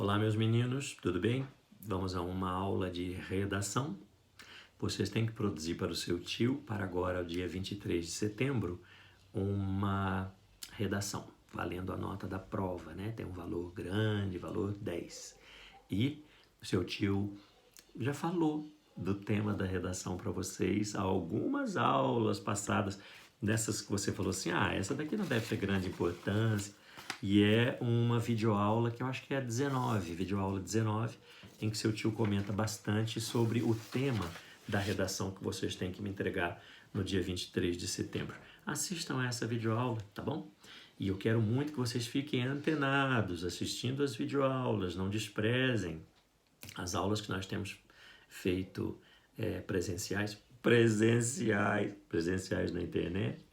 Olá, meus meninos, tudo bem? Vamos a uma aula de redação. Vocês têm que produzir para o seu tio, para agora, o dia 23 de setembro, uma redação, valendo a nota da prova, né? Tem um valor grande, valor 10. E o seu tio já falou do tema da redação para vocês há algumas aulas passadas, dessas que você falou assim, essa daqui não deve ter grande importância, e é uma videoaula que eu acho que é a 19, videoaula 19, em que seu tio comenta bastante sobre o tema da redação que vocês têm que me entregar no dia 23 de setembro. Assistam a essa videoaula, tá bom? E eu quero muito que vocês fiquem antenados, assistindo as videoaulas, não desprezem as aulas que nós temos feito presenciais na internet.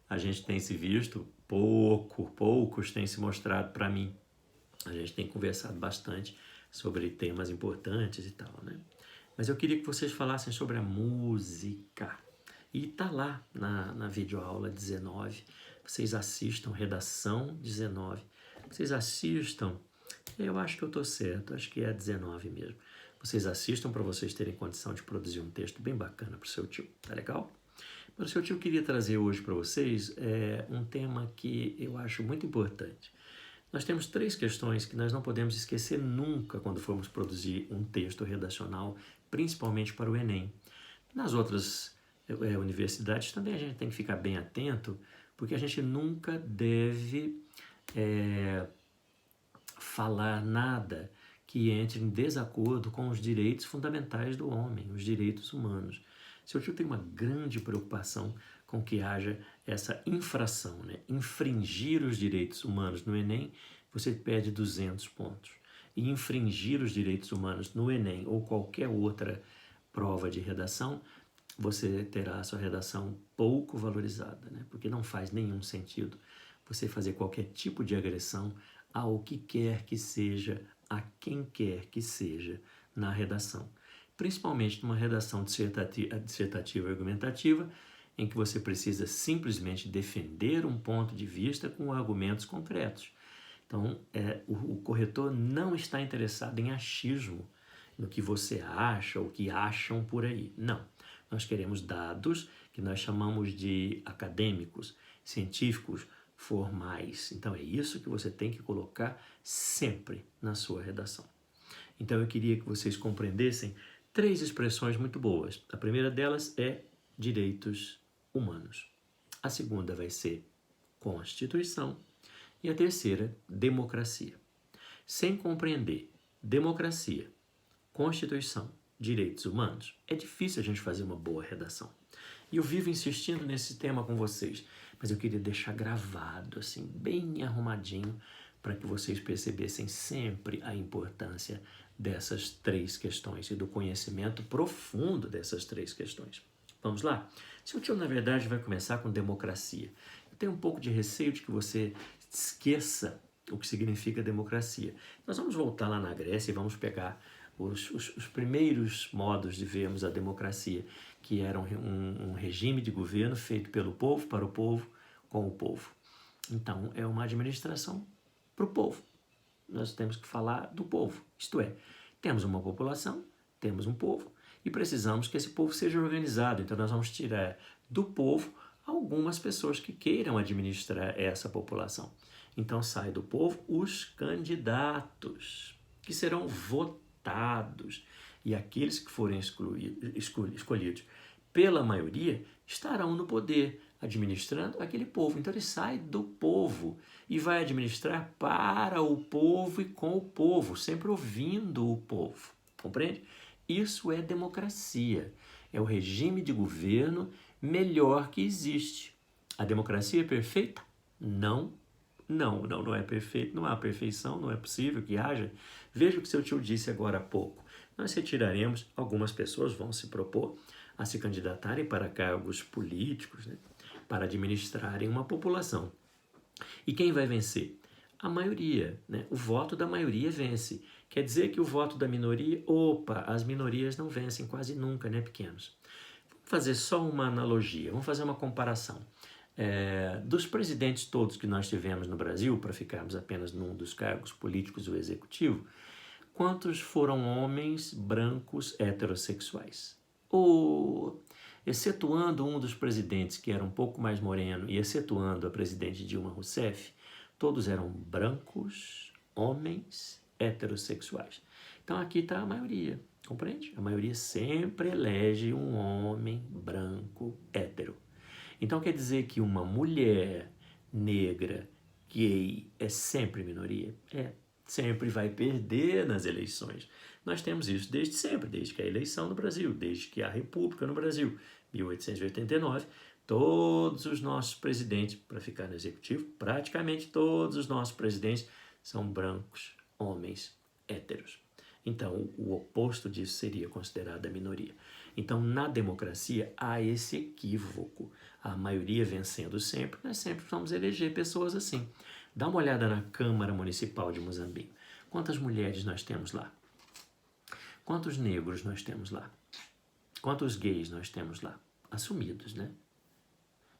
A gente tem se visto poucos têm se mostrado para mim. A gente tem conversado bastante sobre temas importantes e tal, né? Mas eu queria que vocês falassem sobre a música. E tá lá na videoaula 19. Vocês assistam, redação 19. Vocês assistam, eu acho que eu tô certo, acho que é a 19 mesmo. Vocês assistam para vocês terem condição de produzir um texto bem bacana para o seu tio, tá legal? Mas o seu tio queria trazer hoje para vocês um tema que eu acho muito importante. Nós temos 3 questões que nós não podemos esquecer nunca quando formos produzir um texto redacional, principalmente para o Enem. Nas outras universidades também a gente tem que ficar bem atento, porque a gente nunca deve falar nada que entre em desacordo com os direitos fundamentais do homem, os direitos humanos. Seu tio tem uma grande preocupação com que haja essa infração, né? Infringir os direitos humanos no Enem, você perde 200 pontos. E infringir os direitos humanos no Enem ou qualquer outra prova de redação, você terá a sua redação pouco valorizada, né? Porque não faz nenhum sentido você fazer qualquer tipo de agressão ao que quer que seja, a quem quer que seja na redação. Principalmente numa redação dissertativa argumentativa, em que você precisa simplesmente defender um ponto de vista com argumentos concretos. Então, o corretor não está interessado em achismo, no que você acha ou que acham por aí. Não. Nós queremos dados que nós chamamos de acadêmicos, científicos, formais. Então, é isso que você tem que colocar sempre na sua redação. Então, eu queria que vocês compreendessem 3 expressões muito boas. A primeira delas é direitos humanos. A segunda vai ser Constituição. E a terceira, democracia. Sem compreender democracia, Constituição, direitos humanos, é difícil a gente fazer uma boa redação. E eu vivo insistindo nesse tema com vocês, mas eu queria deixar gravado, assim, bem arrumadinho, para que vocês percebessem sempre a importância dessas 3 questões e do conhecimento profundo dessas 3 questões. Vamos lá? Seu tio, na verdade, vai começar com democracia. Eu tenho um pouco de receio de que você esqueça o que significa democracia. Nós vamos voltar lá na Grécia e vamos pegar os primeiros modos de vermos a democracia, que era um regime de governo feito pelo povo, para o povo, com o povo. Então, é uma administração para o povo. Nós temos que falar do povo, isto é, temos uma população, temos um povo e precisamos que esse povo seja organizado. Então, nós vamos tirar do povo algumas pessoas que queiram administrar essa população. Então, sai do povo os candidatos, que serão votados, e aqueles que forem escolhidos pela maioria estarão no poder, administrando aquele povo. Então ele sai do povo e vai administrar para o povo e com o povo, sempre ouvindo o povo. Compreende? Isso é democracia. É o regime de governo melhor que existe. A democracia é perfeita? Não é perfeito, não há perfeição, não é possível que haja. Veja o que seu tio disse agora há pouco. Nós retiraremos, algumas pessoas vão se propor a se candidatarem para cargos políticos, né, para administrarem uma população. E quem vai vencer? A maioria, né? O voto da maioria vence. Quer dizer que o voto da minoria, as minorias não vencem quase nunca, né, pequenos? Vamos fazer só uma analogia, vamos fazer uma comparação. Dos presidentes todos que nós tivemos no Brasil, para ficarmos apenas num dos cargos políticos, o executivo, quantos foram homens brancos heterossexuais? Excetuando um dos presidentes que era um pouco mais moreno e excetuando a presidente Dilma Rousseff, todos eram brancos, homens heterossexuais. Então aqui está a maioria, compreende? A maioria sempre elege um homem branco hétero. Então quer dizer que uma mulher negra, gay, é sempre minoria? Sempre vai perder nas eleições. Nós temos isso desde sempre, desde que a eleição no Brasil, desde que a República no Brasil, 1889, todos os nossos presidentes, para ficar no executivo, praticamente todos os nossos presidentes são brancos, homens, héteros. Então, o oposto disso seria considerado a minoria. Então, na democracia, há esse equívoco. A maioria vencendo sempre, nós sempre vamos eleger pessoas assim. Dá uma olhada na Câmara Municipal de Muzambinho. Quantas mulheres nós temos lá? Quantos negros nós temos lá? Quantos gays nós temos lá? Assumidos, né?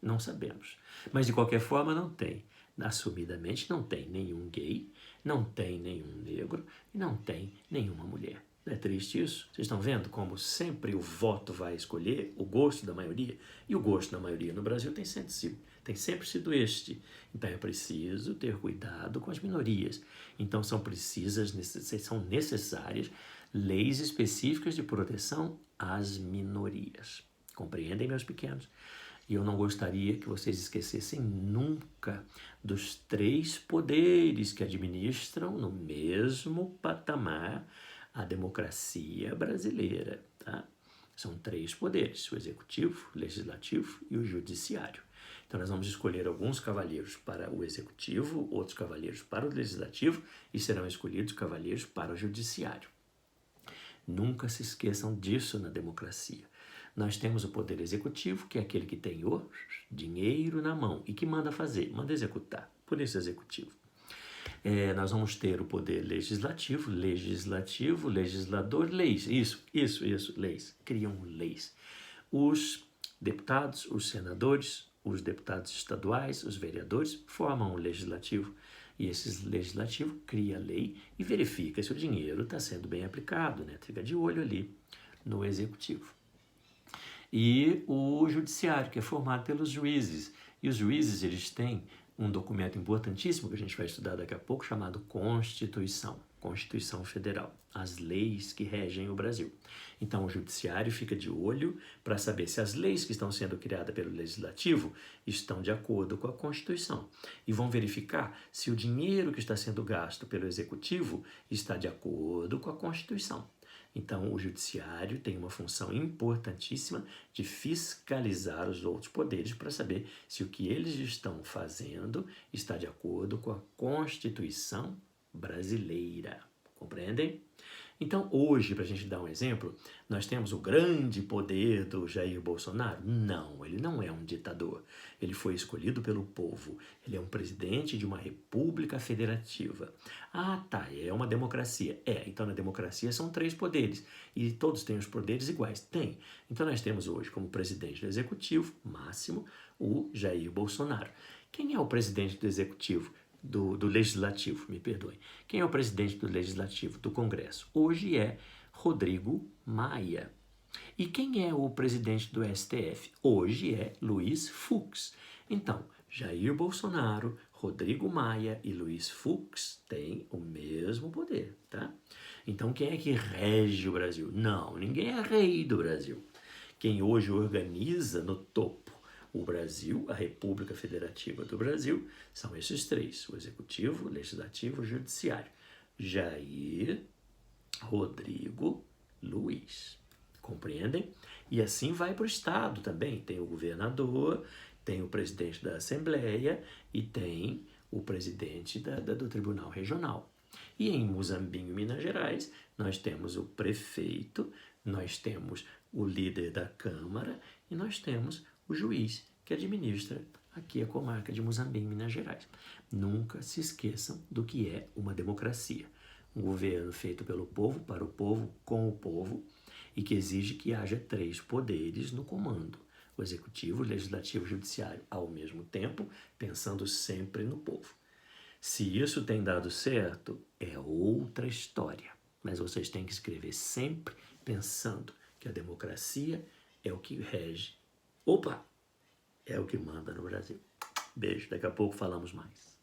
Não sabemos. Mas, de qualquer forma, não tem. Assumidamente, não tem nenhum gay, não tem nenhum negro e não tem nenhuma mulher. Não é triste isso? Vocês estão vendo como sempre o voto vai escolher o gosto da maioria? E o gosto da maioria no Brasil tem sempre sido este. Então é preciso ter cuidado com as minorias. Então são necessárias leis específicas de proteção às minorias. Compreendem, meus pequenos? E eu não gostaria que vocês esquecessem nunca dos 3 poderes que administram no mesmo patamar a democracia brasileira, tá? São 3 poderes, o executivo, o legislativo e o judiciário. Então nós vamos escolher alguns cavalheiros para o executivo, outros cavalheiros para o legislativo e serão escolhidos cavalheiros para o judiciário. Nunca se esqueçam disso na democracia. Nós temos o poder executivo, que é aquele que tem o dinheiro na mão e que manda fazer, manda executar, por isso executivo. Nós vamos ter o poder legislativo, legislador, leis, isso, leis, criam leis. Os deputados, os senadores, os deputados estaduais, os vereadores formam o legislativo e esse legislativo cria a lei e verifica se o dinheiro está sendo bem aplicado, né? Fica de olho ali no executivo. E o judiciário, que é formado pelos juízes. E os juízes, eles têm um documento importantíssimo que a gente vai estudar daqui a pouco, chamado Constituição Federal, as leis que regem o Brasil. Então, o judiciário fica de olho para saber se as leis que estão sendo criadas pelo legislativo estão de acordo com a Constituição. E vão verificar se o dinheiro que está sendo gasto pelo executivo está de acordo com a Constituição. Então, o judiciário tem uma função importantíssima de fiscalizar os outros poderes para saber se o que eles estão fazendo está de acordo com a Constituição brasileira. Compreendem? Então, hoje, para a gente dar um exemplo, nós temos o grande poder do Jair Bolsonaro? Não, ele não é um ditador. Ele foi escolhido pelo povo. Ele é um presidente de uma república federativa. Ah, tá, é uma democracia. Então na democracia são 3 poderes. E todos têm os poderes iguais? Tem. Então nós temos hoje como presidente do executivo, máximo, o Jair Bolsonaro. Quem é o presidente do executivo? Do legislativo, me perdoe. Quem é o presidente do legislativo, do Congresso? Hoje é Rodrigo Maia. E quem é o presidente do STF? Hoje é Luiz Fux. Então, Jair Bolsonaro, Rodrigo Maia e Luiz Fux têm o mesmo poder, tá? Então, quem é que rege o Brasil? Não, ninguém é rei do Brasil. Quem hoje organiza no topo o Brasil, a República Federativa do Brasil, são esses 3, o Executivo, o Legislativo e o Judiciário. Jair, Rodrigo, Luiz. Compreendem? E assim vai para o Estado também. Tem o governador, tem o presidente da Assembleia e tem o presidente do Tribunal Regional. E em Muzambinho, Minas Gerais, nós temos o prefeito, nós temos o líder da Câmara e nós temos o juiz que administra aqui a comarca de Muzambinho, Minas Gerais. Nunca se esqueçam do que é uma democracia. Um governo feito pelo povo, para o povo, com o povo, e que exige que haja 3 poderes no comando. o executivo, o legislativo e o judiciário ao mesmo tempo, pensando sempre no povo. Se isso tem dado certo, é outra história. Mas vocês têm que escrever sempre pensando que a democracia é o que rege. Opa! É o que manda no Brasil. Beijo, daqui a pouco falamos mais.